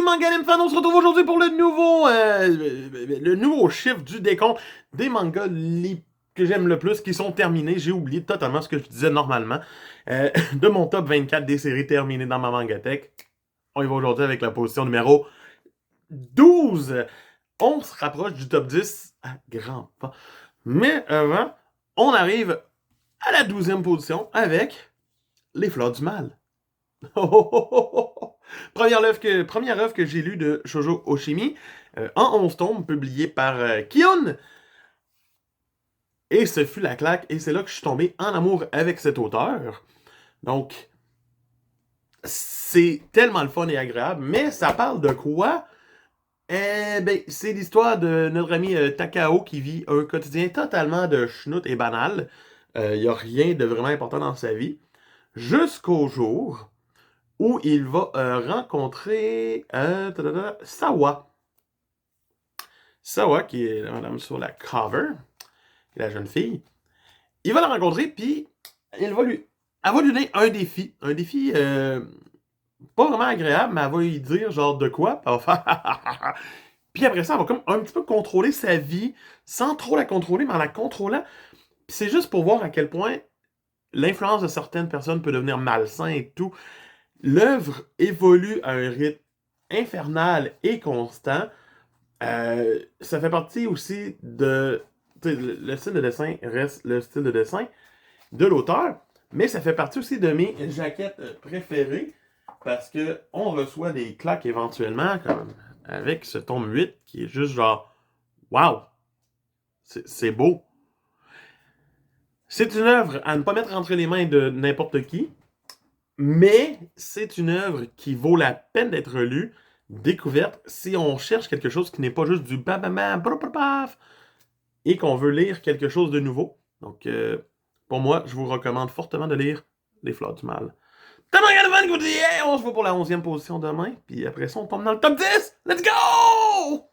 Manga Anime Fan, on se retrouve aujourd'hui pour le nouveau chiffre du décompte des mangas que j'aime le plus, qui sont terminés. J'ai oublié totalement ce que je disais normalement. De mon top 24 des séries terminées dans ma mangatech. On y va aujourd'hui avec la position numéro 12. On se rapproche du top 10 à grands pas. Mais avant, on arrive à la 12e position avec Les Fleurs du Mal. Première œuvre que j'ai lue de Shoujo Oshimi, en 11 tomes, publié par Kion. Et ce fut la claque, et c'est là que je suis tombé en amour avec cet auteur. Donc, c'est tellement le fun et agréable, mais ça parle de quoi? C'est l'histoire de notre ami Takao qui vit un quotidien totalement de schnout et banal. Il n'y a rien de vraiment important dans sa vie. Jusqu'au jour où il va rencontrer Sawa. Sawa, qui est la madame sur la cover, qui est la jeune fille. Il va la rencontrer, puis elle va lui donner un défi. Un défi pas vraiment agréable, mais elle va lui dire genre de quoi, puis elle va faire puis après ça, elle va comme un petit peu contrôler sa vie, sans trop la contrôler, mais en la contrôlant. Puis c'est juste pour voir à quel point l'influence de certaines personnes peut devenir malsain et tout. L'œuvre évolue à un rythme infernal et constant. Ça fait partie aussi de... Le style de dessin reste le style de dessin de l'auteur, mais ça fait partie aussi de mes jaquettes préférées, parce que on reçoit des claques éventuellement, comme avec ce tome 8, qui est juste genre... Wow! C'est beau. C'est une œuvre à ne pas mettre entre les mains de n'importe qui, mais c'est une œuvre qui vaut la peine d'être lue, découverte, si on cherche quelque chose qui n'est pas juste du babama, et qu'on veut lire quelque chose de nouveau. Donc, pour moi, je vous recommande fortement de lire Les Fleurs du Mal. On se voit pour la 11e position demain, puis après ça, on tombe dans le top 10! Let's go!